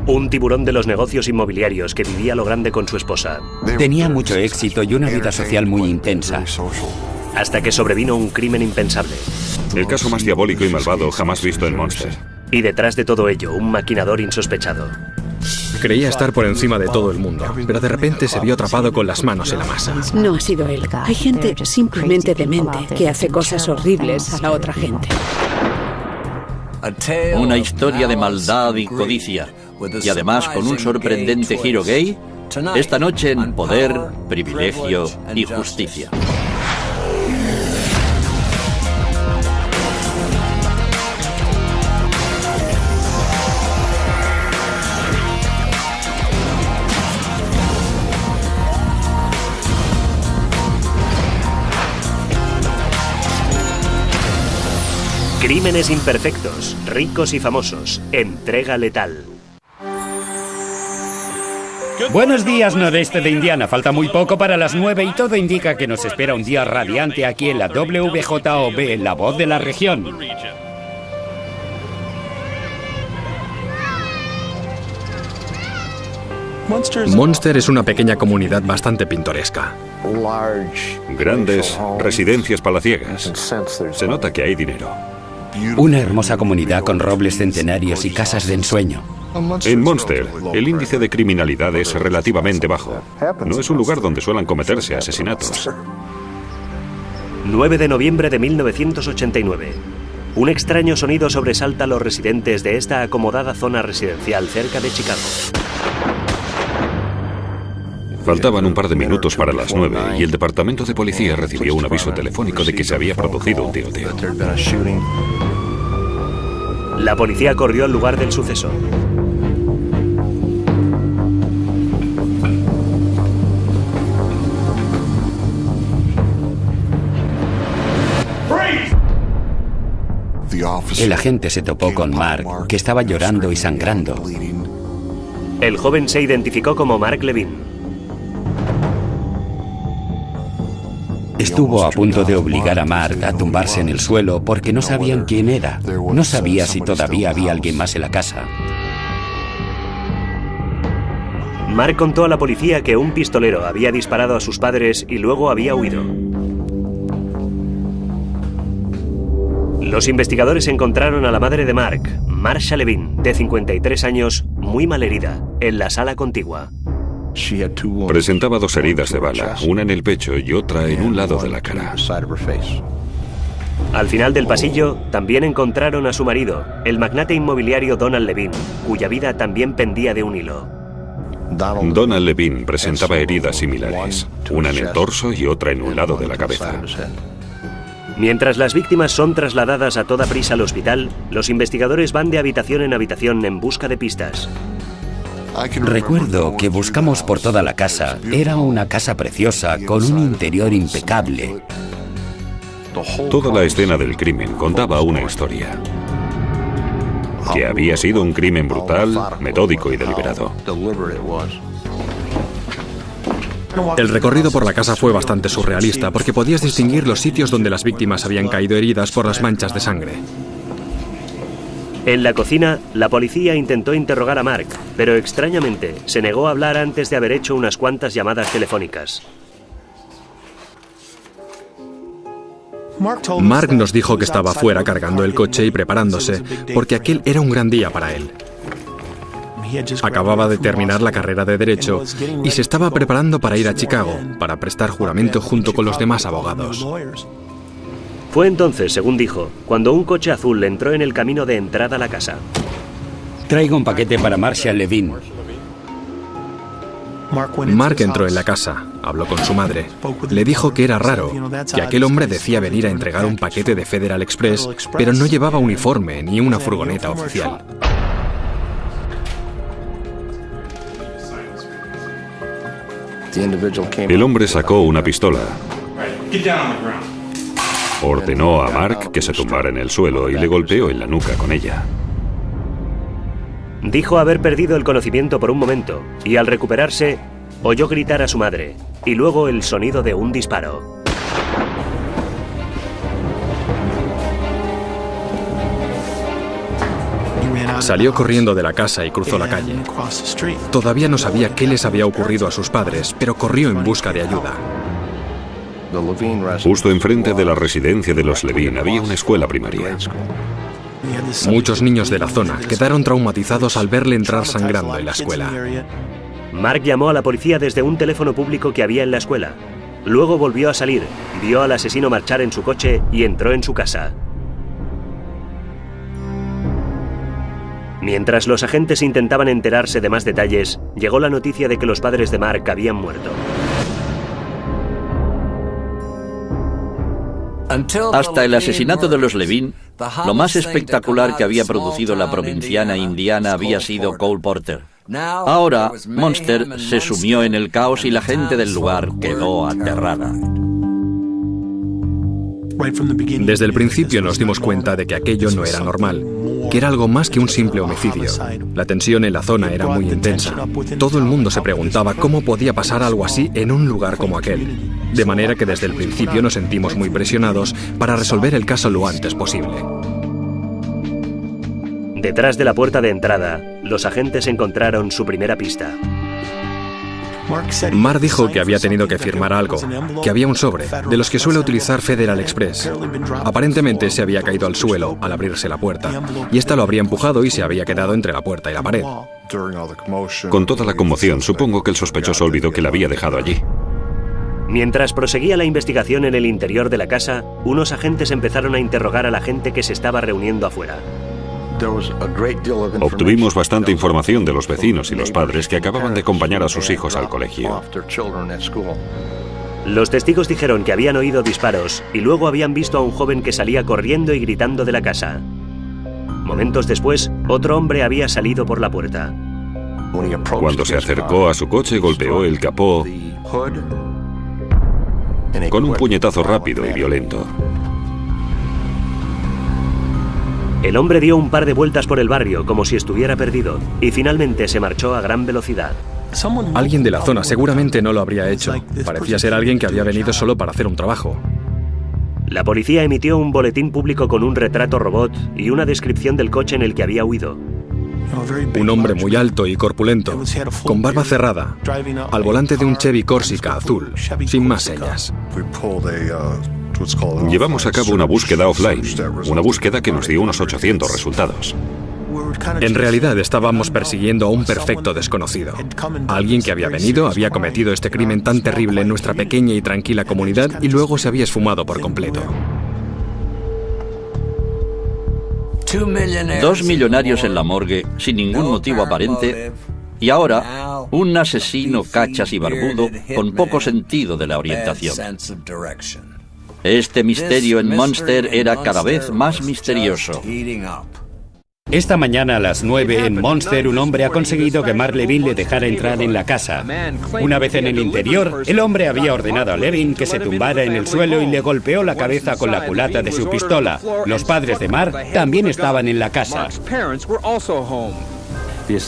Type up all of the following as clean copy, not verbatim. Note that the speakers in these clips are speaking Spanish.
Un tiburón de los negocios inmobiliarios que vivía a lo grande con su esposa. Tenía mucho éxito y una vida social muy intensa. Hasta que sobrevino un crimen impensable. El caso más diabólico y malvado jamás visto en Monster. Y detrás de todo ello, un maquinador insospechado. Creía estar por encima de todo el mundo, pero de repente se vio atrapado con las manos en la masa. No ha sido él. Hay gente simplemente demente que hace cosas horribles a la otra gente. Una historia de maldad y codicia, y además con un sorprendente giro gay, esta noche en Poder, Privilegio y Justicia. Crímenes imperfectos, ricos y famosos. Entrega letal. Buenos días, noreste de Indiana. Falta muy poco para las 9 y todo indica que nos espera un día radiante aquí en la WJOB, la voz de la región. Monster es una pequeña comunidad bastante pintoresca. Grandes residencias palaciegas. Se nota que hay dinero. Una hermosa comunidad con robles centenarios y casas de ensueño. En Monster, el índice de criminalidad es relativamente bajo. No es un lugar donde suelan cometerse asesinatos. 9 de noviembre de 1989. Un extraño sonido sobresalta a los residentes de esta acomodada zona residencial cerca de Chicago. Faltaban un par de minutos para las 9 y el departamento de policía recibió un aviso telefónico de que se había producido un tiroteo. La policía corrió al lugar del suceso. El agente se topó con Mark, que estaba llorando y sangrando. El joven se identificó como Mark Levine. Estuvo a punto de obligar a Mark a tumbarse en el suelo porque no sabían quién era. No sabía si todavía había alguien más en la casa. Mark contó a la policía que un pistolero había disparado a sus padres y luego había huido. Los investigadores encontraron a la madre de Mark, Marsha Levine, de 53 años, muy malherida, en la sala contigua. Presentaba 2 heridas de bala, una en el pecho y otra en un lado de la cara. Al final del pasillo, también encontraron a su marido, el magnate inmobiliario Donald Levine, cuya vida también pendía de un hilo. Donald Levine presentaba heridas similares, una en el torso y otra en un lado de la cabeza. Mientras las víctimas son trasladadas a toda prisa al hospital, los investigadores van de habitación en habitación en busca de pistas. Recuerdo que buscamos por toda la casa. Era una casa preciosa, con un interior impecable. Toda la escena del crimen contaba una historia. Que había sido un crimen brutal, metódico y deliberado. El recorrido por la casa fue bastante surrealista porque podías distinguir los sitios donde las víctimas habían caído heridas por las manchas de sangre. En la cocina, la policía intentó interrogar a Mark, pero extrañamente se negó a hablar antes de haber hecho unas cuantas llamadas telefónicas. Mark nos dijo que estaba fuera cargando el coche y preparándose, porque aquel era un gran día para él. Acababa de terminar la carrera de Derecho y se estaba preparando para ir a Chicago, para prestar juramento junto con los demás abogados. Fue entonces, según dijo, cuando un coche azul entró en el camino de entrada a la casa. Traigo un paquete para Marsha Levine. Mark entró en la casa, habló con su madre. Le dijo que era raro, que aquel hombre decía venir a entregar un paquete de Federal Express, pero no llevaba uniforme ni una furgoneta oficial. El hombre sacó una pistola. Ordenó a Mark que se tumbara en el suelo y le golpeó en la nuca con ella. Dijo haber perdido el conocimiento por un momento y al recuperarse oyó gritar a su madre y luego el sonido de un disparo. Salió corriendo de la casa y cruzó la calle. Todavía no sabía qué les había ocurrido a sus padres, pero corrió en busca de ayuda. Justo enfrente de la residencia de los Levine había una escuela primaria. Muchos niños de la zona quedaron traumatizados al verle entrar sangrando en la escuela. Mark llamó a la policía desde un teléfono público que había en la escuela. Luego volvió a salir, vio al asesino marchar en su coche y entró en su casa. Mientras los agentes intentaban enterarse de más detalles, llegó la noticia de que los padres de Mark habían muerto. Hasta el asesinato de los Levine, lo más espectacular que había producido la provinciana indiana había sido Cole Porter. Ahora, Munster se sumió en el caos y la gente del lugar quedó aterrada. Desde el principio nos dimos cuenta de que aquello no era normal, que era algo más que un simple homicidio. La tensión en la zona era muy intensa. Todo el mundo se preguntaba cómo podía pasar algo así en un lugar como aquel. De manera que desde el principio nos sentimos muy presionados para resolver el caso lo antes posible. Detrás de la puerta de entrada, los agentes encontraron su primera pista. Mark dijo que había tenido que firmar algo, que había un sobre, de los que suele utilizar Federal Express. Aparentemente se había caído al suelo al abrirse la puerta, y ésta lo habría empujado y se había quedado entre la puerta y la pared. Con toda la conmoción, supongo que el sospechoso olvidó que la había dejado allí. Mientras proseguía la investigación en el interior de la casa, unos agentes empezaron a interrogar a la gente que se estaba reuniendo afuera. Obtuvimos bastante información de los vecinos y los padres que acababan de acompañar a sus hijos al colegio. Los testigos dijeron que habían oído disparos y luego habían visto a un joven que salía corriendo y gritando de la casa. Momentos después, otro hombre había salido por la puerta. Cuando se acercó a su coche, golpeó el capó con un puñetazo rápido y violento. El hombre dio un par de vueltas por el barrio como si estuviera perdido y finalmente se marchó a gran velocidad. Alguien de la zona seguramente no lo habría hecho. Parecía ser alguien que había venido solo para hacer un trabajo. La policía emitió un boletín público con un retrato robot y una descripción del coche en el que había huido. Un hombre muy alto y corpulento, con barba cerrada, al volante de un Chevy Corsica azul, sin más señas. Llevamos a cabo una búsqueda offline, una búsqueda que nos dio unos 800 resultados. En realidad estábamos persiguiendo a un perfecto desconocido. Alguien que había venido, había cometido este crimen tan terrible en nuestra pequeña y tranquila comunidad y luego se había esfumado por completo. 2 millonarios en la morgue, sin ningún motivo aparente, y ahora un asesino cachas y barbudo con poco sentido de la orientación. Este misterio en Munster era cada vez más misterioso. Esta mañana a las 9 en Munster un hombre ha conseguido que Mark Levine le dejara entrar en la casa. Una vez en el interior, el hombre había ordenado a Levine que se tumbara en el suelo y le golpeó la cabeza con la culata de su pistola. Los padres de Mark también estaban en la casa.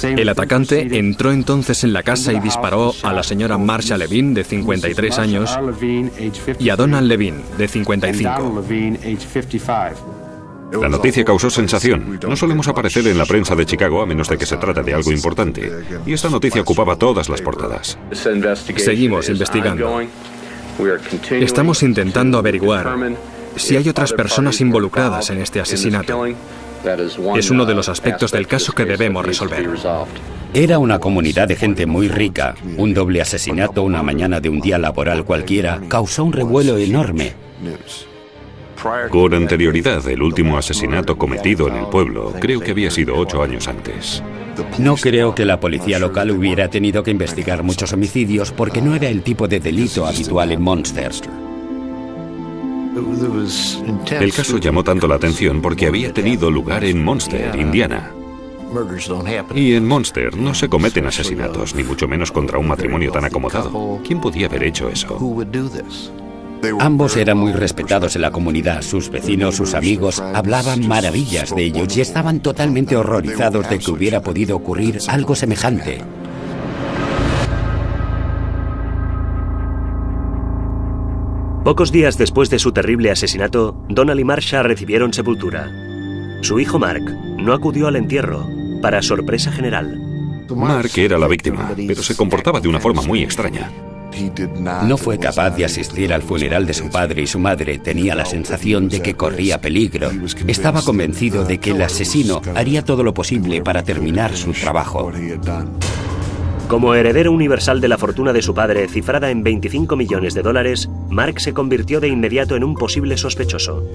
El atacante entró entonces en la casa y disparó a la señora Marsha Levine, de 53 años, y a Donald Levine, de 55. La noticia causó sensación. No solemos aparecer en la prensa de Chicago a menos de que se trate de algo importante. Y esta noticia ocupaba todas las portadas. Seguimos investigando. Estamos intentando averiguar si hay otras personas involucradas en este asesinato. Es uno de los aspectos del caso que debemos resolver. Era una comunidad de gente muy rica. Un doble asesinato una mañana de un día laboral cualquiera causó un revuelo enorme. Con anterioridad, el último asesinato cometido en el pueblo creo que había sido 8 años antes. No creo que la policía local hubiera tenido que investigar muchos homicidios porque no era el tipo de delito habitual en Munster. El caso llamó tanto la atención porque había tenido lugar en Munster, Indiana. Y en Munster no se cometen asesinatos, ni mucho menos contra un matrimonio tan acomodado. ¿Quién podía haber hecho eso? Ambos eran muy respetados en la comunidad. Sus vecinos, sus amigos, hablaban maravillas de ellos y estaban totalmente horrorizados de que hubiera podido ocurrir algo semejante. Pocos días después de su terrible asesinato, Donald y Marsha recibieron sepultura. Su hijo Mark no acudió al entierro, para sorpresa general. Mark era la víctima, pero se comportaba de una forma muy extraña. No fue capaz de asistir al funeral de su padre y su madre tenía la sensación de que corría peligro. Estaba convencido de que el asesino haría todo lo posible para terminar su trabajo. Como heredero universal de la fortuna de su padre, cifrada en $25 millones, Mark se convirtió de inmediato en un posible sospechoso.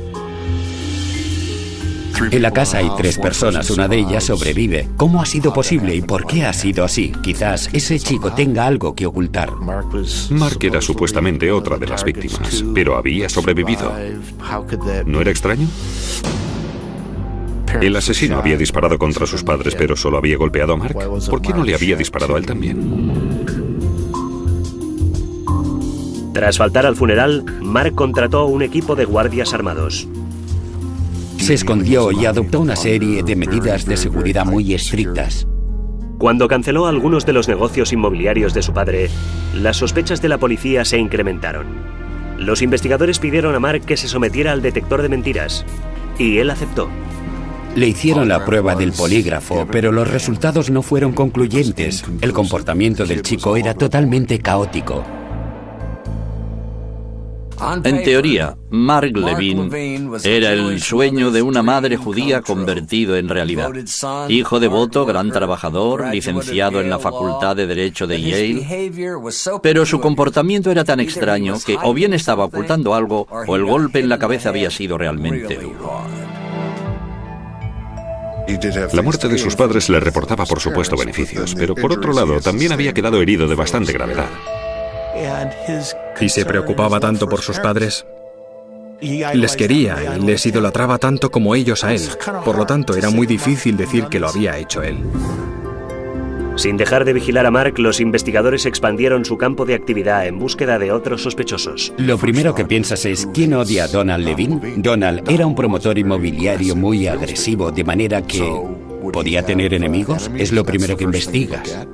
En la casa hay 3 personas, una de ellas sobrevive. ¿Cómo ha sido posible y por qué ha sido así? Quizás ese chico tenga algo que ocultar. Mark era supuestamente otra de las víctimas, pero había sobrevivido. ¿No era extraño? El asesino había disparado contra sus padres, pero solo había golpeado a Mark. ¿Por qué no le había disparado a él también? Tras faltar al funeral, Mark contrató un equipo de guardias armados. Se escondió y adoptó una serie de medidas de seguridad muy estrictas. Cuando canceló algunos de los negocios inmobiliarios de su padre, las sospechas de la policía se incrementaron. Los investigadores pidieron a Mark que se sometiera al detector de mentiras, y él aceptó. Le hicieron la prueba del polígrafo, pero los resultados no fueron concluyentes. El comportamiento del chico era totalmente caótico. En teoría, Mark Levin era el sueño de una madre judía convertido en realidad. Hijo devoto, gran trabajador, licenciado en la Facultad de Derecho de Yale. Pero su comportamiento era tan extraño que o bien estaba ocultando algo o el golpe en la cabeza había sido realmente duro. La muerte de sus padres le reportaba, por supuesto, beneficios, pero por otro lado, también había quedado herido de bastante gravedad. Y se preocupaba tanto por sus padres. Les quería y les idolatraba tanto como ellos a él. Por lo tanto, era muy difícil decir que lo había hecho él. Sin dejar de vigilar a Mark, los investigadores expandieron su campo de actividad en búsqueda de otros sospechosos. Lo primero que piensas es, ¿quién odia a Donald Levin? Donald era un promotor inmobiliario muy agresivo, de manera que ¿podía tener enemigos? Es lo primero que investigas.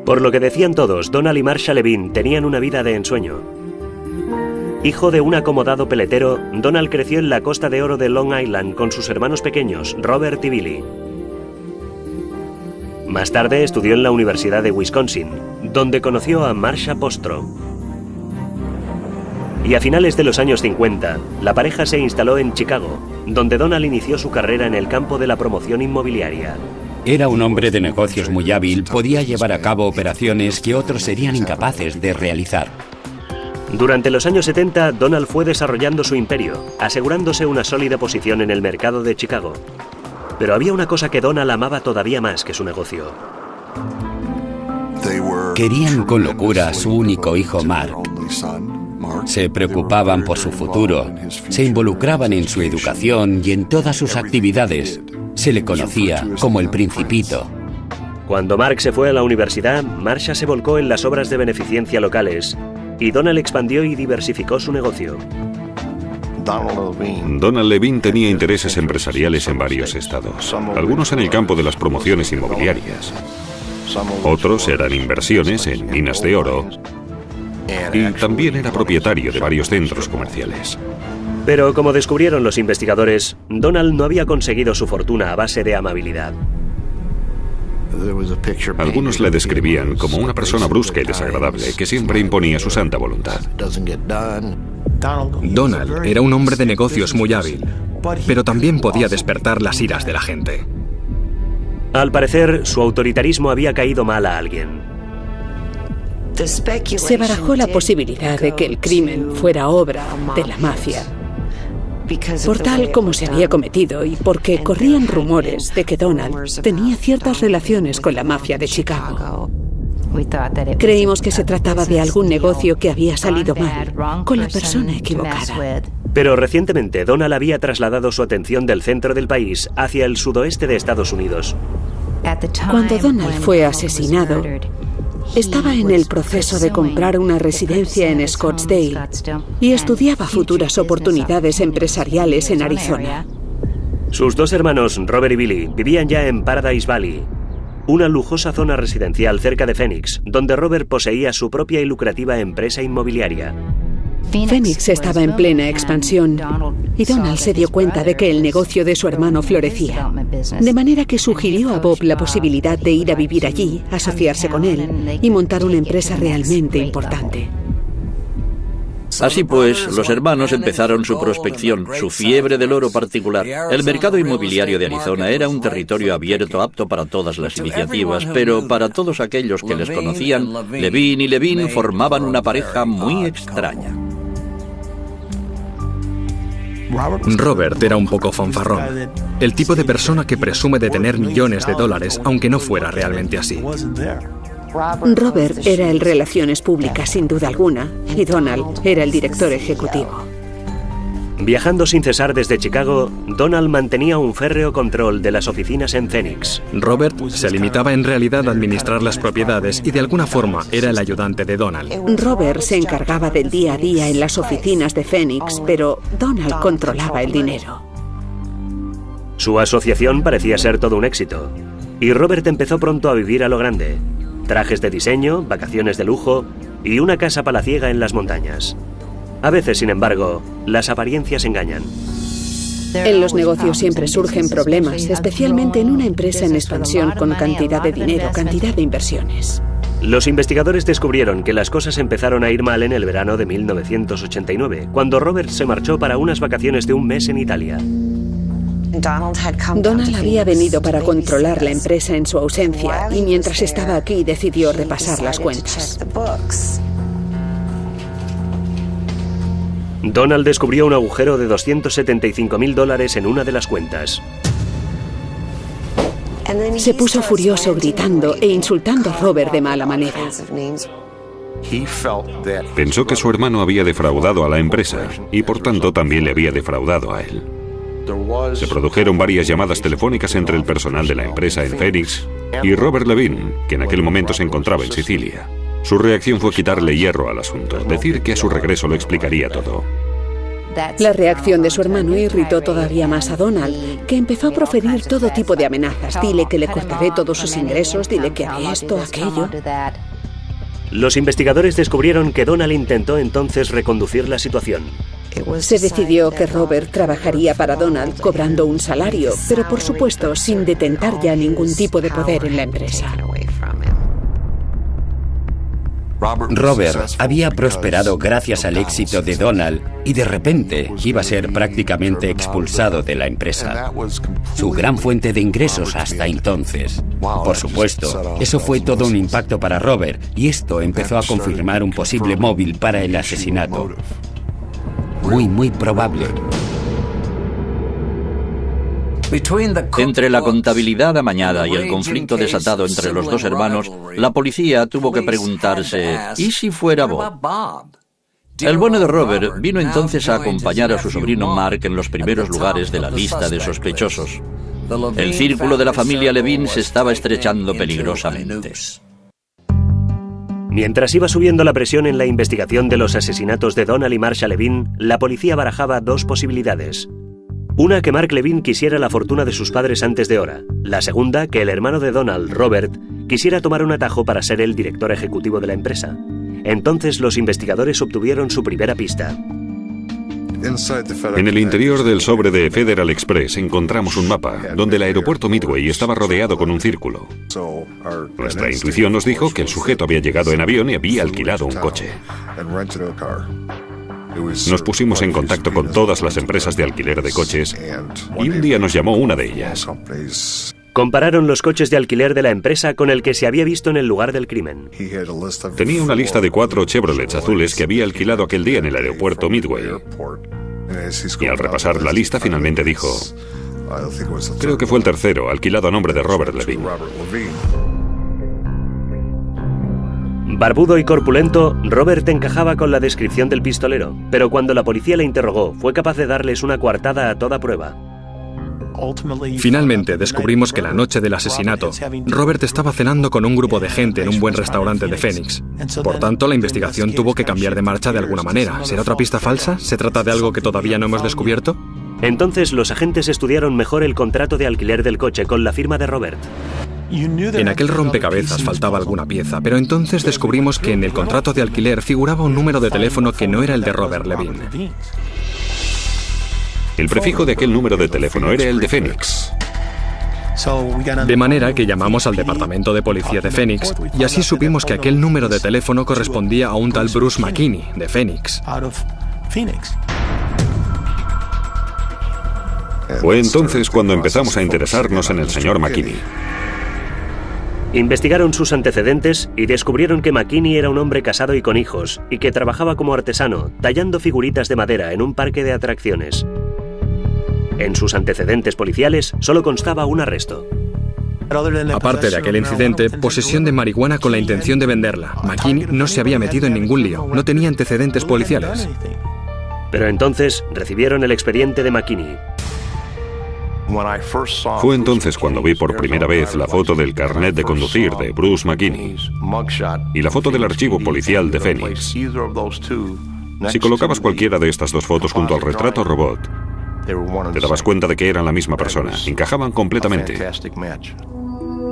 Por lo que decían todos, Donald y Marsha Levin tenían una vida de ensueño. Hijo de un acomodado peletero, Donald creció en la Costa de Oro de Long Island con sus hermanos pequeños, Robert y Billy. Más tarde estudió en la Universidad de Wisconsin, donde conoció a Marsha Postro. Y a finales de los años 50, la pareja se instaló en Chicago, donde Donald inició su carrera en el campo de la promoción inmobiliaria. Era un hombre de negocios muy hábil, podía llevar a cabo operaciones que otros serían incapaces de realizar. Durante los años 70, Donald fue desarrollando su imperio, asegurándose una sólida posición en el mercado de Chicago. Pero había una cosa que Donald amaba todavía más que su negocio. Querían con locura a su único hijo Mark. Se preocupaban por su futuro, se involucraban en su educación y en todas sus actividades. Se le conocía como el Principito. Cuando Mark se fue a la universidad, Marsha se volcó en las obras de beneficencia locales y Donald expandió y diversificó su negocio. Donald Levin tenía intereses empresariales en varios estados, algunos en el campo de las promociones inmobiliarias. Otros eran inversiones en minas de oro y también era propietario de varios centros comerciales. Pero como descubrieron los investigadores, Donald no había conseguido su fortuna a base de amabilidad. Algunos le describían como una persona brusca y desagradable que siempre imponía su santa voluntad. Donald era un hombre de negocios muy hábil, pero también podía despertar las iras de la gente. Al parecer, su autoritarismo había caído mal a alguien. Se barajó la posibilidad de que el crimen fuera obra de la mafia, por tal como se había cometido y porque corrían rumores de que Donald tenía ciertas relaciones con la mafia de Chicago. Creímos que se trataba de algún negocio que había salido mal, con la persona equivocada. Pero recientemente Donald había trasladado su atención del centro del país hacia el sudoeste de Estados Unidos. Cuando Donald fue asesinado, estaba en el proceso de comprar una residencia en Scottsdale y estudiaba futuras oportunidades empresariales en Arizona. Sus dos hermanos, Robert y Billy, vivían ya en Paradise Valley, una lujosa zona residencial cerca de Phoenix, donde Robert poseía su propia y lucrativa empresa inmobiliaria. Phoenix estaba en plena expansión y Donald se dio cuenta de que el negocio de su hermano florecía. De manera que sugirió a Bob la posibilidad de ir a vivir allí, asociarse con él y montar una empresa realmente importante. Así pues, los hermanos empezaron su prospección, su fiebre del oro particular. El mercado inmobiliario de Arizona era un territorio abierto apto para todas las iniciativas, pero para todos aquellos que les conocían, Levin y Levin formaban una pareja muy extraña. Robert era un poco fanfarrón, el tipo de persona que presume de tener millones de dólares, aunque no fuera realmente así. Robert era el Relaciones Públicas, sin duda alguna, y Donald era el director ejecutivo. Viajando sin cesar desde Chicago, Donald mantenía un férreo control de las oficinas en Phoenix. Robert se limitaba en realidad a administrar las propiedades y de alguna forma era el ayudante de Donald. Robert se encargaba del día a día en las oficinas de Phoenix, pero Donald controlaba el dinero. Su asociación parecía ser todo un éxito, y Robert empezó pronto a vivir a lo grande. Trajes de diseño, vacaciones de lujo y una casa palaciega en las montañas. A veces, sin embargo, las apariencias engañan. En los negocios siempre surgen problemas, especialmente en una empresa en expansión con cantidad de dinero, cantidad de inversiones. Los investigadores descubrieron que las cosas empezaron a ir mal en el verano de 1989, cuando Robert se marchó para unas vacaciones de un mes en Italia. Donald había venido para controlar la empresa en su ausencia y mientras estaba aquí decidió repasar las cuentas. Donald descubrió un agujero de $275.000 en una de las cuentas. Se puso furioso gritando e insultando a Robert de mala manera. Pensó que su hermano había defraudado a la empresa y por tanto también le había defraudado a él. Se produjeron varias llamadas telefónicas entre el personal de la empresa en Phoenix y Robert Levin, que en aquel momento se encontraba en Sicilia. Su reacción fue quitarle hierro al asunto, decir que a su regreso lo explicaría todo. La reacción de su hermano irritó todavía más a Donald, que empezó a proferir todo tipo de amenazas. Dile que le cortaré todos sus ingresos, dile que haré esto, aquello. Los investigadores descubrieron que Donald intentó entonces reconducir la situación. Se decidió que Robert trabajaría para Donald cobrando un salario, pero por supuesto sin detentar ya ningún tipo de poder en la empresa. Robert había prosperado gracias al éxito de Donald y de repente iba a ser prácticamente expulsado de la empresa. Su gran fuente de ingresos hasta entonces. Por supuesto, eso fue todo un impacto para Robert y esto empezó a confirmar un posible móvil para el asesinato. Muy probable. Entre la contabilidad amañada y el conflicto desatado entre los dos hermanos, la policía tuvo que preguntarse, ¿y si fuera Bob? El bueno de Robert vino entonces a acompañar a su sobrino Mark en los primeros lugares de la lista de sospechosos. El círculo de la familia Levin se estaba estrechando peligrosamente. Mientras iba subiendo la presión en la investigación de los asesinatos de Donald y Marsha Levin, la policía barajaba dos posibilidades. Una, que Mark Levin quisiera la fortuna de sus padres antes de hora. La segunda, que el hermano de Donald, Robert, quisiera tomar un atajo para ser el director ejecutivo de la empresa. Entonces los investigadores obtuvieron su primera pista. En el interior del sobre de Federal Express encontramos un mapa donde el aeropuerto Midway estaba rodeado con un círculo. Nuestra intuición nos dijo que el sujeto había llegado en avión y había alquilado un coche. Nos pusimos en contacto con todas las empresas de alquiler de coches y un día nos llamó una de ellas. Compararon los coches de alquiler de la empresa con el que se había visto en el lugar del crimen. Tenía una lista de 4 Chevrolets azules que había alquilado aquel día en el aeropuerto Midway. Y al repasar la lista finalmente dijo, creo que fue el tercero, alquilado a nombre de Robert Levin. Barbudo y corpulento, Robert encajaba con la descripción del pistolero, pero cuando la policía le interrogó, fue capaz de darles una coartada a toda prueba. Finalmente descubrimos que la noche del asesinato, Robert estaba cenando con un grupo de gente en un buen restaurante de Phoenix. Por tanto, la investigación tuvo que cambiar de marcha de alguna manera. ¿Será otra pista falsa? ¿Se trata de algo que todavía no hemos descubierto? Entonces los agentes estudiaron mejor el contrato de alquiler del coche con la firma de Robert. En aquel rompecabezas faltaba alguna pieza, pero entonces descubrimos que en el contrato de alquiler figuraba un número de teléfono que no era el de Robert Levine. El prefijo de aquel número de teléfono era el de Phoenix. De manera que llamamos al departamento de policía de Phoenix y así supimos que aquel número de teléfono correspondía a un tal Bruce McKinney, de Phoenix. Fue entonces cuando empezamos a interesarnos en el señor McKinney. Investigaron sus antecedentes y descubrieron que McKinney era un hombre casado y con hijos, y que trabajaba como artesano, tallando figuritas de madera en un parque de atracciones. En sus antecedentes policiales solo constaba un arresto. Aparte de aquel incidente, posesión de marihuana con la intención de venderla. McKinney no se había metido en ningún lío, no tenía antecedentes policiales. Pero entonces recibieron el expediente de McKinney. Fue entonces cuando vi por primera vez la foto del carnet de conducir de Bruce McKinney y la foto del archivo policial de Phoenix. Si colocabas cualquiera de estas dos fotos junto al retrato robot, te dabas cuenta de que eran la misma persona, encajaban completamente.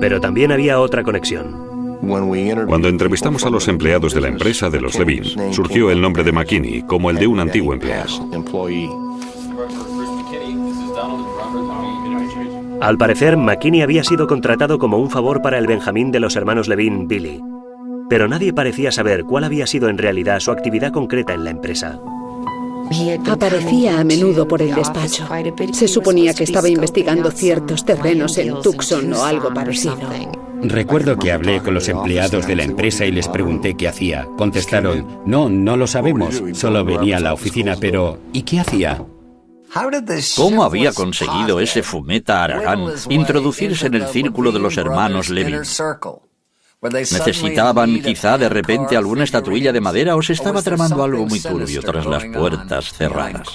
Pero también había otra conexión. Cuando entrevistamos a los empleados de la empresa de los Levine, surgió el nombre de McKinney como el de un antiguo empleado. Al parecer, McKinney había sido contratado como un favor para el Benjamín de los hermanos Levine, Billy. Pero nadie parecía saber cuál había sido en realidad su actividad concreta en la empresa. Aparecía a menudo por el despacho. Se suponía que estaba investigando ciertos terrenos en Tucson o algo parecido. Recuerdo que hablé con los empleados de la empresa y les pregunté qué hacía. Contestaron, no lo sabemos, solo venía a la oficina, pero ¿y qué hacía? ¿Cómo había conseguido ese fumeta Haragán introducirse en el círculo de los hermanos Levine? ¿Necesitaban quizá de repente alguna estatuilla de madera o se estaba tramando algo muy turbio tras las puertas cerradas?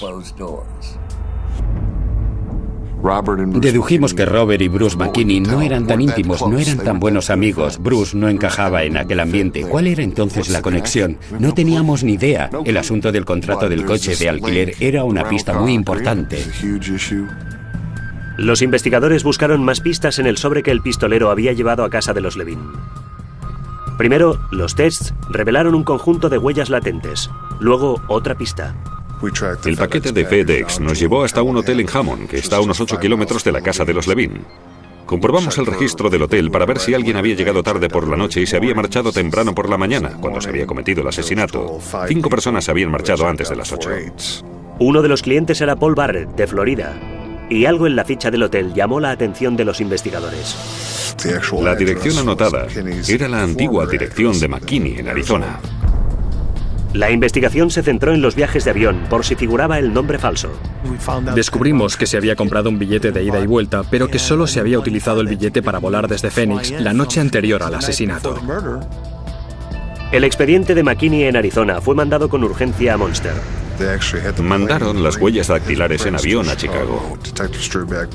Dedujimos que Robert y Bruce McKinney no eran tan íntimos, no eran tan buenos amigos. Bruce no encajaba en aquel ambiente. ¿Cuál era entonces la conexión? No teníamos ni idea. El asunto del contrato del coche de alquiler era una pista muy importante. Los investigadores buscaron más pistas en el sobre que el pistolero había llevado a casa de los Levine. Primero, los tests revelaron un conjunto de huellas latentes. Luego, otra pista. El paquete de FedEx nos llevó hasta un hotel en Hammond, que está a unos 8 kilómetros de la casa de los Levine. Comprobamos el registro del hotel para ver si alguien había llegado tarde por la noche y se había marchado temprano por la mañana, cuando se había cometido el asesinato. 5 personas se habían marchado antes de las 8. Uno de los clientes era Paul Barrett, de Florida, y algo en la ficha del hotel llamó la atención de los investigadores. La dirección anotada era la antigua dirección de McKinney en Arizona. La investigación se centró en los viajes de avión, por si figuraba el nombre falso. Descubrimos que se había comprado un billete de ida y vuelta, pero que solo se había utilizado el billete para volar desde Phoenix la noche anterior al asesinato. El expediente de McKinney en Arizona fue mandado con urgencia a Monster. Mandaron las huellas dactilares en avión a Chicago.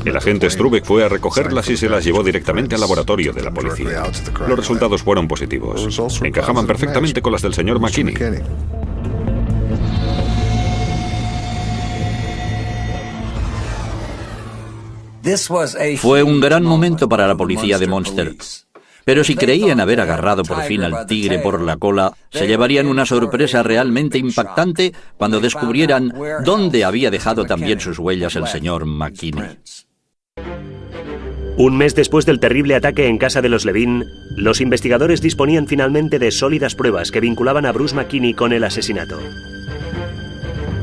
El agente Strubeck fue a recogerlas y se las llevó directamente al laboratorio de la policía. Los resultados fueron positivos. Encajaban perfectamente con las del señor McKinney. Fue un gran momento para la policía de Monster. Pero si creían haber agarrado por fin al tigre por la cola, se llevarían una sorpresa realmente impactante cuando descubrieran dónde había dejado también sus huellas el señor McKinney. Un mes después del terrible ataque en casa de los Levine, los investigadores disponían finalmente de sólidas pruebas que vinculaban a Bruce McKinney con el asesinato.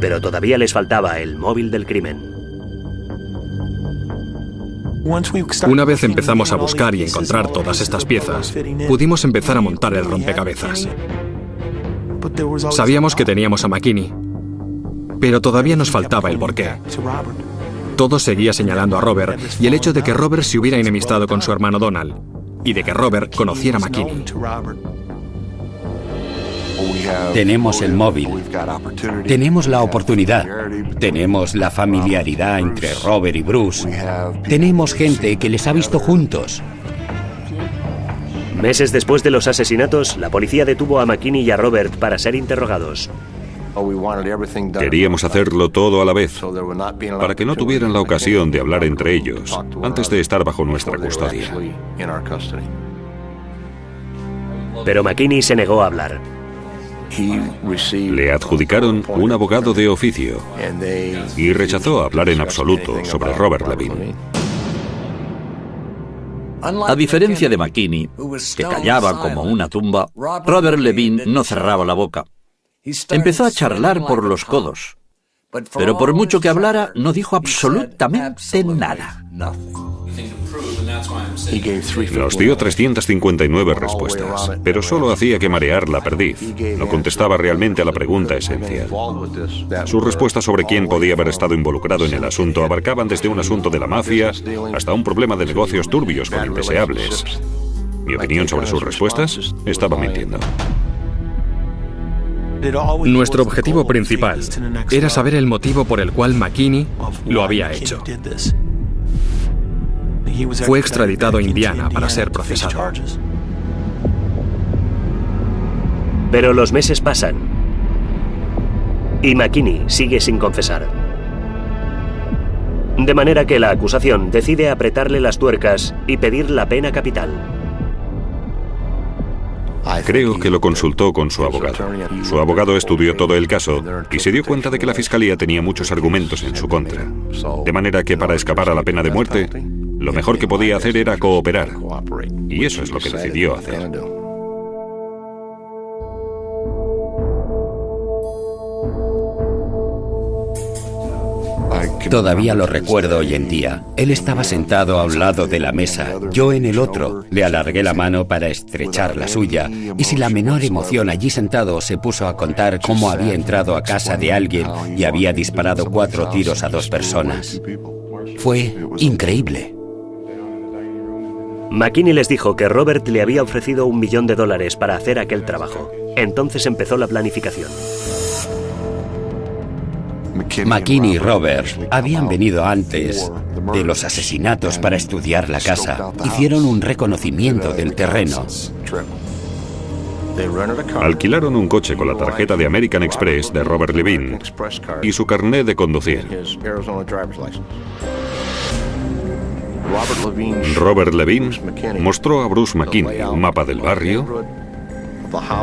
Pero todavía les faltaba el móvil del crimen. Una vez empezamos a buscar y encontrar todas estas piezas, pudimos empezar a montar el rompecabezas. Sabíamos que teníamos a McKinney, pero todavía nos faltaba el porqué. Todo seguía señalando a Robert y el hecho de que Robert se hubiera enemistado con su hermano Donald y de que Robert conociera a McKinney. Tenemos el móvil, tenemos la oportunidad, tenemos la familiaridad entre Robert y Bruce, tenemos gente que les ha visto juntos. Meses después de los asesinatos, la policía detuvo a McKinney y a Robert para ser interrogados. Queríamos hacerlo todo a la vez, para que no tuvieran la ocasión de hablar entre ellos antes de estar bajo nuestra custodia. Pero McKinney se negó a hablar. Le adjudicaron un abogado de oficio y rechazó hablar en absoluto sobre Robert Levin. A diferencia de McKinney, que callaba como una tumba, Robert Levin no cerraba la boca. Empezó a charlar por los codos, pero por mucho que hablara, no dijo absolutamente nada. Nos dio 359 respuestas, pero solo hacía que marear la perdiz. No contestaba realmente a la pregunta esencial. Sus respuestas sobre quién podía haber estado involucrado en el asunto abarcaban desde un asunto de la mafia hasta un problema de negocios turbios con indeseables. Mi opinión sobre sus respuestas: estaba mintiendo. Nuestro objetivo principal era saber el motivo por el cual McKinney lo había hecho. Fue extraditado a Indiana para ser procesado. Pero los meses pasan y McKinney sigue sin confesar. De manera que la acusación decide apretarle las tuercas y pedir la pena capital. Creo que lo consultó con su abogado. Su abogado estudió todo el caso y se dio cuenta de que la fiscalía tenía muchos argumentos en su contra. De manera que para escapar a la pena de muerte, lo mejor que podía hacer era cooperar. Y eso es lo que decidió hacer. Todavía lo recuerdo hoy en día. Él estaba sentado a un lado de la mesa, yo en el otro. Le alargué la mano para estrechar la suya, y sin la menor emoción allí sentado se puso a contar cómo había entrado a casa de alguien y había disparado 4 tiros a 2 personas. Fue increíble. McKinney les dijo que Robert le había ofrecido $1 millón para hacer aquel trabajo. Entonces empezó la planificación. McKinney y Robert habían venido antes de los asesinatos para estudiar la casa. Hicieron un reconocimiento del terreno. Alquilaron un coche con la tarjeta de American Express de Robert Levin y su carnet de conducir. Robert Levin mostró a Bruce McKinney un mapa del barrio,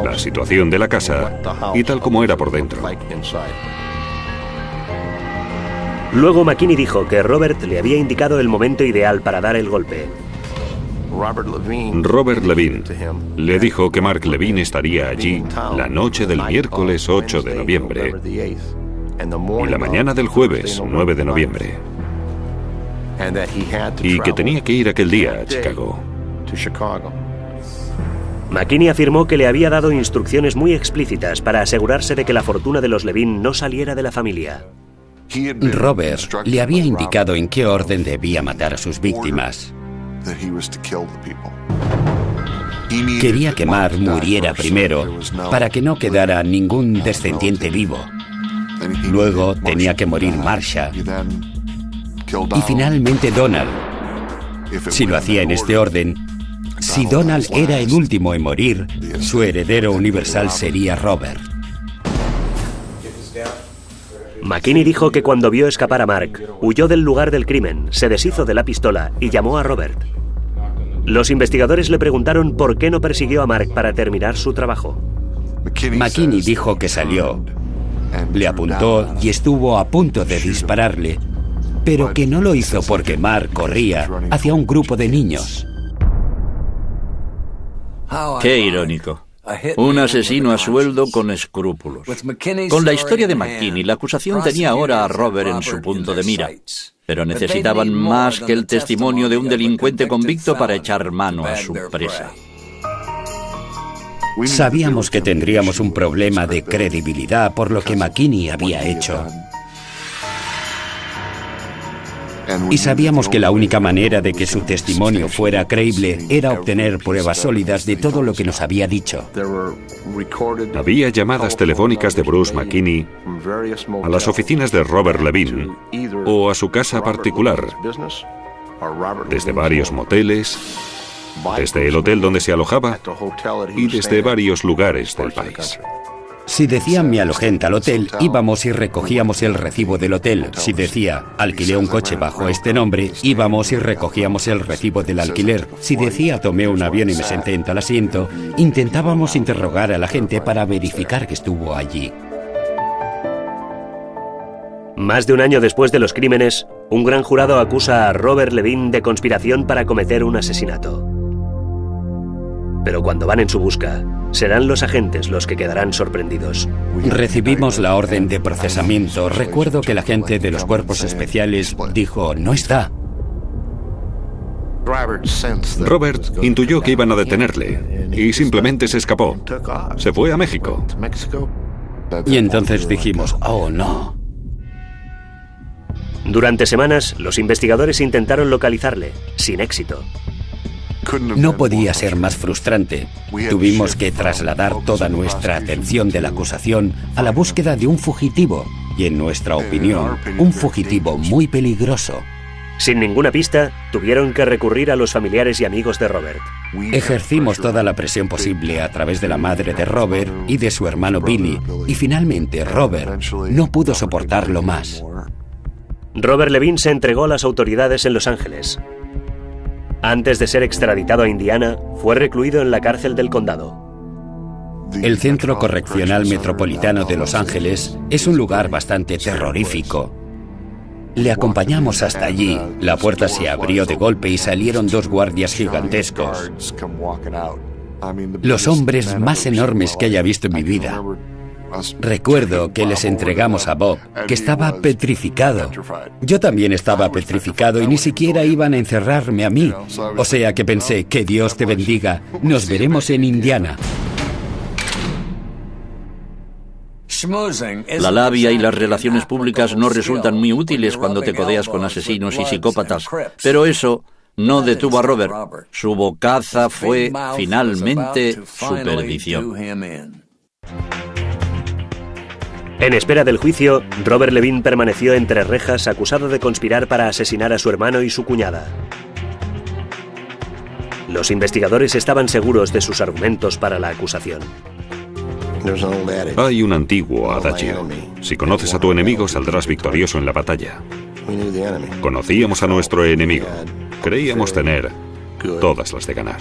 la situación de la casa y tal como era por dentro. Luego McKinney dijo que Robert le había indicado el momento ideal para dar el golpe. Robert Levin le dijo que Mark Levin estaría allí la noche del miércoles 8 de noviembre y la mañana del jueves 9 de noviembre. Y que tenía que ir aquel día a Chicago. McKinney afirmó que le había dado instrucciones muy explícitas para asegurarse de que la fortuna de los Levin no saliera de la familia. Robert le había indicado en qué orden debía matar a sus víctimas. Quería que Mark muriera primero para que no quedara ningún descendiente vivo. Luego tenía que morir Marsha y finalmente Donald. Si lo hacía en este orden, si Donald era el último en morir, su heredero universal sería Robert. McKinney dijo que cuando vio escapar a Mark, huyó del lugar del crimen, se deshizo de la pistola y llamó a Robert. Los investigadores le preguntaron por qué no persiguió a Mark para terminar su trabajo. McKinney dijo que salió, le apuntó y estuvo a punto de dispararle, pero que no lo hizo porque Mark corría hacia un grupo de niños. Qué irónico. Un asesino a sueldo con escrúpulos. Con la historia de McKinney, la acusación tenía ahora a Robert en su punto de mira, pero necesitaban más que el testimonio de un delincuente convicto para echar mano a su presa. Sabíamos que tendríamos un problema de credibilidad por lo que McKinney había hecho. Y sabíamos que la única manera de que su testimonio fuera creíble era obtener pruebas sólidas de todo lo que nos había dicho. Había llamadas telefónicas de Bruce McKinney a las oficinas de Robert Levin o a su casa particular, desde varios moteles, desde el hotel donde se alojaba y desde varios lugares del país. Si decía me alojé en tal hotel, íbamos y recogíamos el recibo del hotel. Si decía alquilé un coche bajo este nombre, íbamos y recogíamos el recibo del alquiler. Si decía tomé un avión y me senté en tal asiento, intentábamos interrogar a la gente para verificar que estuvo allí. Más de un año después de los crímenes, un gran jurado acusa a Robert Levin de conspiración para cometer un asesinato. Pero cuando van en su busca, serán los agentes los que quedarán sorprendidos. Recibimos la orden de procesamiento. Recuerdo que la gente de los cuerpos especiales dijo, no está. Robert intuyó que iban a detenerle y simplemente se escapó. Se fue a México. Y entonces dijimos, oh no. Durante semanas, los investigadores intentaron localizarle, sin éxito. No podía ser más frustrante. Tuvimos que trasladar toda nuestra atención de la acusación a la búsqueda de un fugitivo, y en nuestra opinión, un fugitivo muy peligroso. Sin ninguna pista, tuvieron que recurrir a los familiares y amigos de Robert. Ejercimos toda la presión posible a través de la madre de Robert y de su hermano Billy, y finalmente Robert no pudo soportarlo más. Robert Levin se entregó a las autoridades en Los Ángeles. Antes de ser extraditado a Indiana, fue recluido en la cárcel del condado. El Centro Correccional Metropolitano de Los Ángeles es un lugar bastante terrorífico. Le acompañamos hasta allí. La puerta se abrió de golpe y salieron 2 guardias gigantescos. Los hombres más enormes que haya visto en mi vida. Recuerdo que les entregamos a Bob, que estaba petrificado. Yo también estaba petrificado y ni siquiera iban a encerrarme a mí. O sea que pensé, que Dios te bendiga, nos veremos en Indiana. La labia y las relaciones públicas no resultan muy útiles cuando te codeas con asesinos y psicópatas, pero eso no detuvo a Robert. Su bocaza fue finalmente su perdición. En espera del juicio, Robert Levin permaneció entre rejas acusado de conspirar para asesinar a su hermano y su cuñada. Los investigadores estaban seguros de sus argumentos para la acusación. Hay un antiguo adagio. Si conoces a tu enemigo, saldrás victorioso en la batalla. Conocíamos a nuestro enemigo. Creíamos tener todas las de ganar.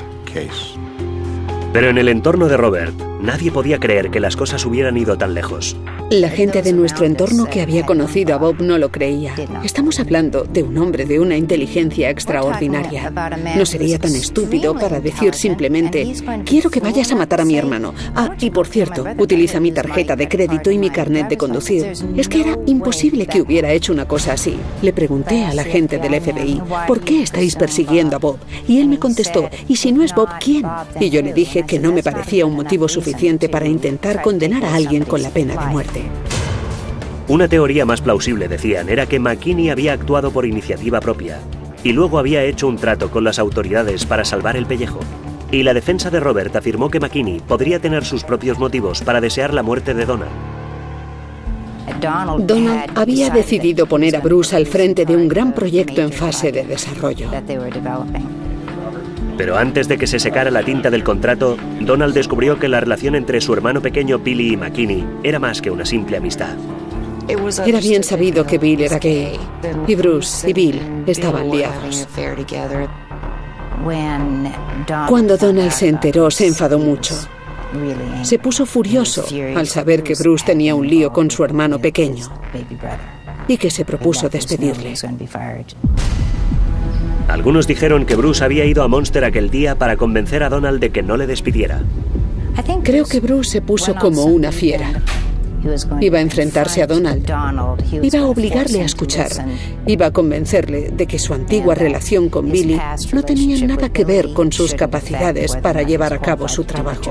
Pero en el entorno de Robert, nadie podía creer que las cosas hubieran ido tan lejos. La gente de nuestro entorno que había conocido a Bob no lo creía. Estamos hablando de un hombre de una inteligencia extraordinaria. No sería tan estúpido para decir simplemente, quiero que vayas a matar a mi hermano. Ah, y por cierto, utiliza mi tarjeta de crédito y mi carnet de conducir. Es que era imposible que hubiera hecho una cosa así. Le pregunté a la gente del FBI, ¿por qué estáis persiguiendo a Bob? Y él me contestó, ¿y si no es Bob, quién? Y yo le dije que no me parecía un motivo suficiente para intentar condenar a alguien con la pena de muerte. Una teoría más plausible, decían, era que McKinney había actuado por iniciativa propia y luego había hecho un trato con las autoridades para salvar el pellejo. Y la defensa de Robert afirmó que McKinney podría tener sus propios motivos para desear la muerte de Donald. Donald había decidido poner a Bruce al frente de un gran proyecto en fase de desarrollo. Pero antes de que se secara la tinta del contrato, Donald descubrió que la relación entre su hermano pequeño Billy y McKinney era más que una simple amistad. Era bien sabido que Bill era gay, y Bruce y Bill estaban liados. Cuando Donald se enteró, se enfadó mucho. Se puso furioso al saber que Bruce tenía un lío con su hermano pequeño y que se propuso despedirle. Algunos dijeron que Bruce había ido a Monster aquel día para convencer a Donald de que no le despidiera. Creo que Bruce se puso como una fiera. Iba a enfrentarse a Donald. Iba a obligarle a escuchar. Iba a convencerle de que su antigua relación con Billy no tenía nada que ver con sus capacidades para llevar a cabo su trabajo.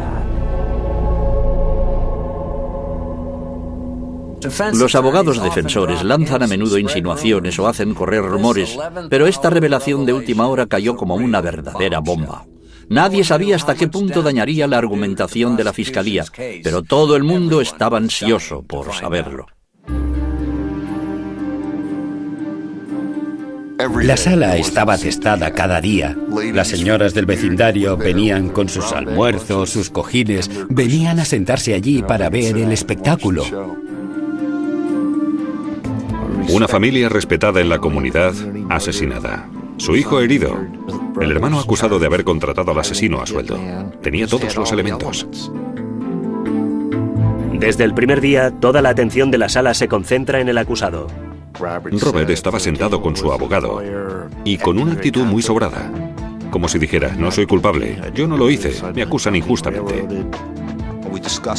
Los abogados defensores lanzan a menudo insinuaciones o hacen correr rumores, pero esta revelación de última hora cayó como una verdadera bomba. Nadie sabía hasta qué punto dañaría la argumentación de la fiscalía, pero todo el mundo estaba ansioso por saberlo. La sala estaba atestada cada día. Las señoras del vecindario venían con sus almuerzos, sus cojines, venían a sentarse allí para ver el espectáculo. Una familia respetada en la comunidad, asesinada. Su hijo herido. El hermano acusado de haber contratado al asesino a sueldo. Tenía todos los elementos. Desde el primer día, toda la atención de la sala se concentra en el acusado. Robert estaba sentado con su abogado y con una actitud muy sobrada. Como si dijera, no soy culpable, yo no lo hice, me acusan injustamente.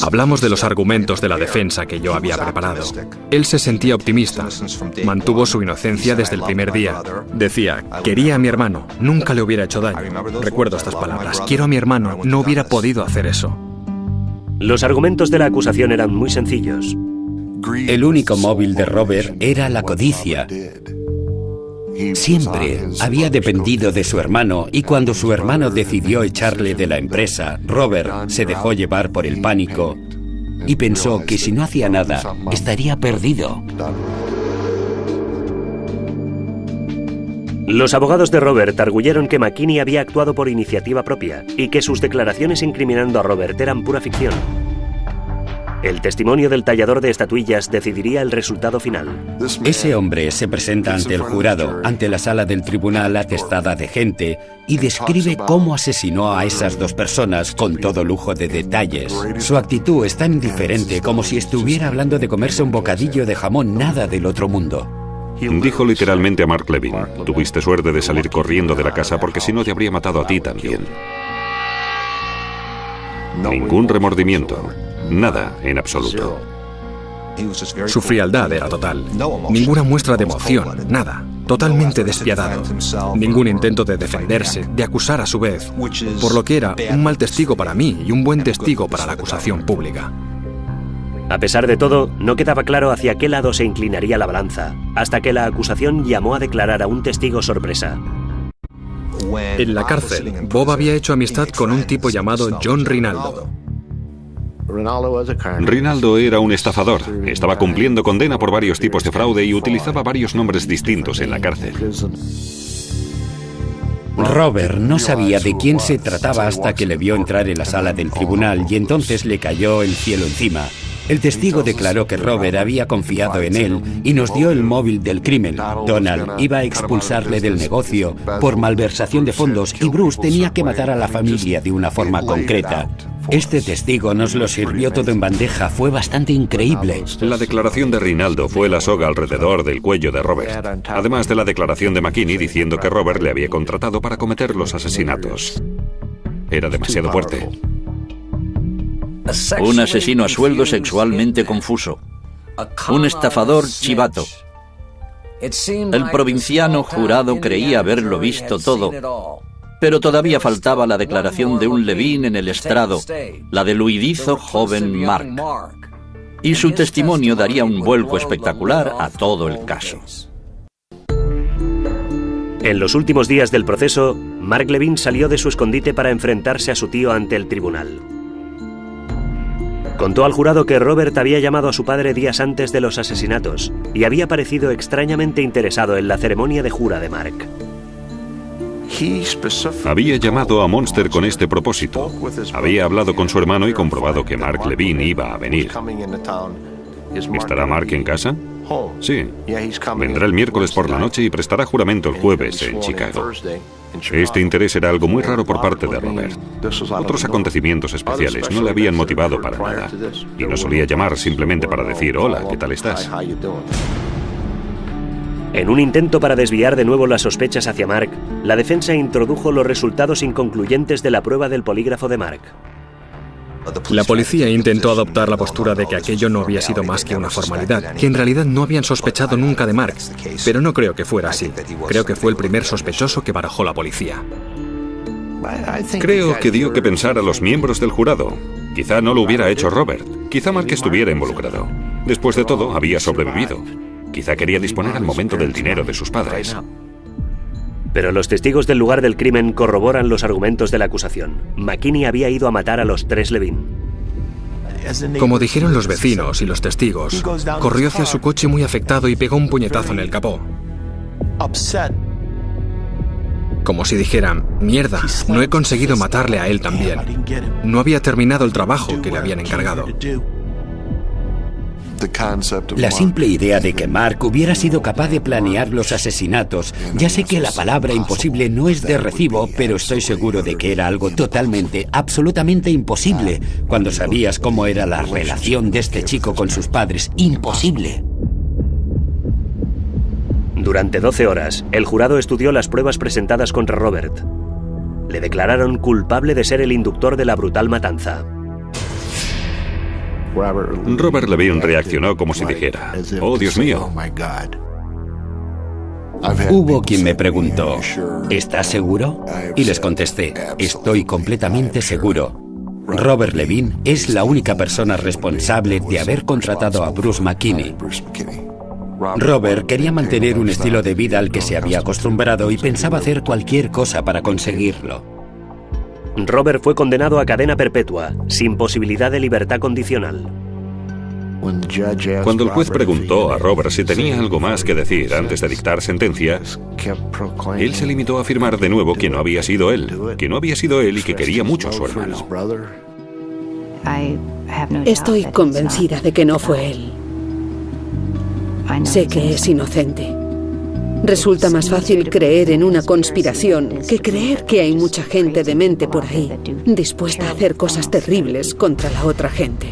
Hablamos de los argumentos de la defensa que yo había preparado. Él se sentía optimista. Mantuvo su inocencia desde el primer día. Decía, quería a mi hermano, nunca le hubiera hecho daño. Recuerdo estas palabras, quiero a mi hermano, no hubiera podido hacer eso. Los argumentos de la acusación eran muy sencillos. El único móvil de Robert era la codicia. Siempre había dependido de su hermano y cuando su hermano decidió echarle de la empresa, Robert se dejó llevar por el pánico y pensó que si no hacía nada, estaría perdido. Los abogados de Robert arguyeron que McKinney había actuado por iniciativa propia y que sus declaraciones incriminando a Robert eran pura ficción. El testimonio del tallador de estatuillas decidiría el resultado final. Ese hombre se presenta ante el jurado, ante la sala del tribunal atestada de gente, y describe cómo asesinó a esas dos personas con todo lujo de detalles. Su actitud es tan indiferente como si estuviera hablando de comerse un bocadillo de jamón, nada del otro mundo. Dijo literalmente a Mark Levin, tuviste suerte de salir corriendo de la casa porque si no te habría matado a ti también. Ningún remordimiento. Nada en absoluto. Su frialdad era total. Ninguna muestra de emoción, nada. Totalmente despiadado. Ningún intento de defenderse, de acusar a su vez. Por lo que era un mal testigo para mí y un buen testigo para la acusación pública. A pesar de todo, no quedaba claro hacia qué lado se inclinaría la balanza, hasta que la acusación llamó a declarar a un testigo sorpresa. En la cárcel, Bob había hecho amistad con un tipo llamado John Rinaldo. Rinaldo era un estafador. Estaba cumpliendo condena por varios tipos de fraude y utilizaba varios nombres distintos en la cárcel. Robert no sabía de quién se trataba hasta que le vio entrar en la sala del tribunal y entonces le cayó el cielo encima. El testigo declaró que Robert había confiado en él y nos dio el móvil del crimen. Donald iba a expulsarle del negocio por malversación de fondos y Bruce tenía que matar a la familia de una forma concreta. Este testigo nos lo sirvió todo en bandeja, fue bastante increíble. La declaración de Rinaldo fue la soga alrededor del cuello de Robert, además de la declaración de McKinney diciendo que Robert le había contratado para cometer los asesinatos. Era demasiado fuerte. Un asesino a sueldo sexualmente confuso. Un estafador chivato. El provinciano jurado creía haberlo visto todo, pero todavía faltaba la declaración de un Levin en el estrado, la del huidizo joven Mark. Y su testimonio daría un vuelco espectacular a todo el caso. En los últimos días del proceso, Mark Levin salió de su escondite para enfrentarse a su tío ante el tribunal. Contó al jurado que Robert había llamado a su padre días antes de los asesinatos y había parecido extrañamente interesado en la ceremonia de jura de Mark. Había llamado a Monster con este propósito. Había hablado con su hermano y comprobado que Mark Levin iba a venir. ¿Estará Mark en casa? Sí. Vendrá el miércoles por la noche y prestará juramento el jueves en Chicago. Este interés era algo muy raro por parte de Robert. Otros acontecimientos especiales no le habían motivado para nada. Y no solía llamar simplemente para decir, hola, ¿qué tal estás? En un intento para desviar de nuevo las sospechas hacia Mark, la defensa introdujo los resultados inconcluyentes de la prueba del polígrafo de Mark. La policía intentó adoptar la postura de que aquello no había sido más que una formalidad, que en realidad no habían sospechado nunca de Mark, pero no creo que fuera así. Creo que fue el primer sospechoso que barajó la policía. Creo que dio que pensar a los miembros del jurado. Quizá no lo hubiera hecho Robert, quizá Mark estuviera involucrado. Después de todo, había sobrevivido. Quizá quería disponer al momento del dinero de sus padres. Pero los testigos del lugar del crimen corroboran los argumentos de la acusación. McKinney había ido a matar a los tres Levin. Como dijeron los vecinos y los testigos, corrió hacia su coche muy afectado y pegó un puñetazo en el capó. Como si dijeran, mierda, no he conseguido matarle a él también. No había terminado el trabajo que le habían encargado. La simple idea de que Mark hubiera sido capaz de planear los asesinatos. Ya sé que la palabra imposible no es de recibo, pero estoy seguro de que era algo totalmente, absolutamente imposible cuando sabías cómo era la relación de este chico con sus padres. Imposible. Durante 12 horas, el jurado estudió las pruebas presentadas contra Robert. Le declararon culpable de ser el inductor de la brutal matanza. Robert Levine reaccionó como si dijera, «Oh, Dios mío». Hubo quien me preguntó, ¿estás seguro? Y les contesté, estoy completamente seguro. Robert Levine es la única persona responsable de haber contratado a Bruce McKinney. Robert quería mantener un estilo de vida al que se había acostumbrado y pensaba hacer cualquier cosa para conseguirlo. Robert fue condenado a cadena perpetua, sin posibilidad de libertad condicional. Cuando el juez preguntó a Robert si tenía algo más que decir antes de dictar sentencia, él se limitó a afirmar de nuevo que no había sido él, y que quería mucho a su hermano. Estoy convencida de que no fue él. Sé que es inocente. Resulta más fácil creer en una conspiración que creer que hay mucha gente demente por ahí, dispuesta a hacer cosas terribles contra la otra gente.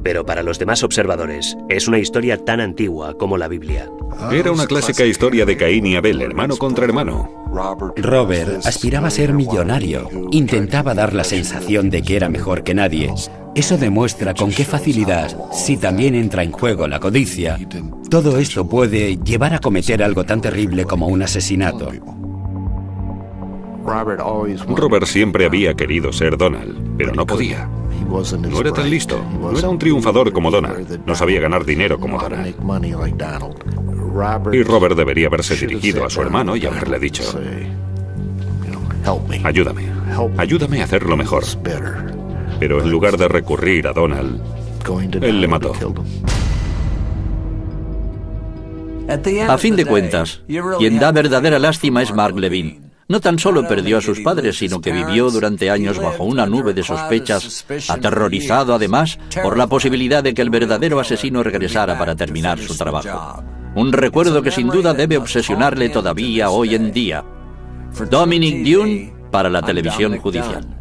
Pero para los demás observadores, es una historia tan antigua como la Biblia. Era una clásica historia de Caín y Abel, hermano contra hermano. Robert aspiraba a ser millonario. Intentaba dar la sensación de que era mejor que nadie. Eso demuestra con qué facilidad, si también entra en juego la codicia, todo esto puede llevar a cometer algo tan terrible como un asesinato. Robert siempre había querido ser Donald, pero no podía. No era tan listo, no era un triunfador como Donald, no sabía ganar dinero como Donald. Y Robert debería haberse dirigido a su hermano y haberle dicho, ayúdame a hacerlo mejor. Pero en lugar de recurrir a Donald, él le mató. A fin de cuentas, quien da verdadera lástima es Mark Levine. No tan solo perdió a sus padres, sino que vivió durante años bajo una nube de sospechas, aterrorizado además por la posibilidad de que el verdadero asesino regresara para terminar su trabajo. Un recuerdo que sin duda debe obsesionarle todavía hoy en día. Dominic Dunne para la televisión judicial.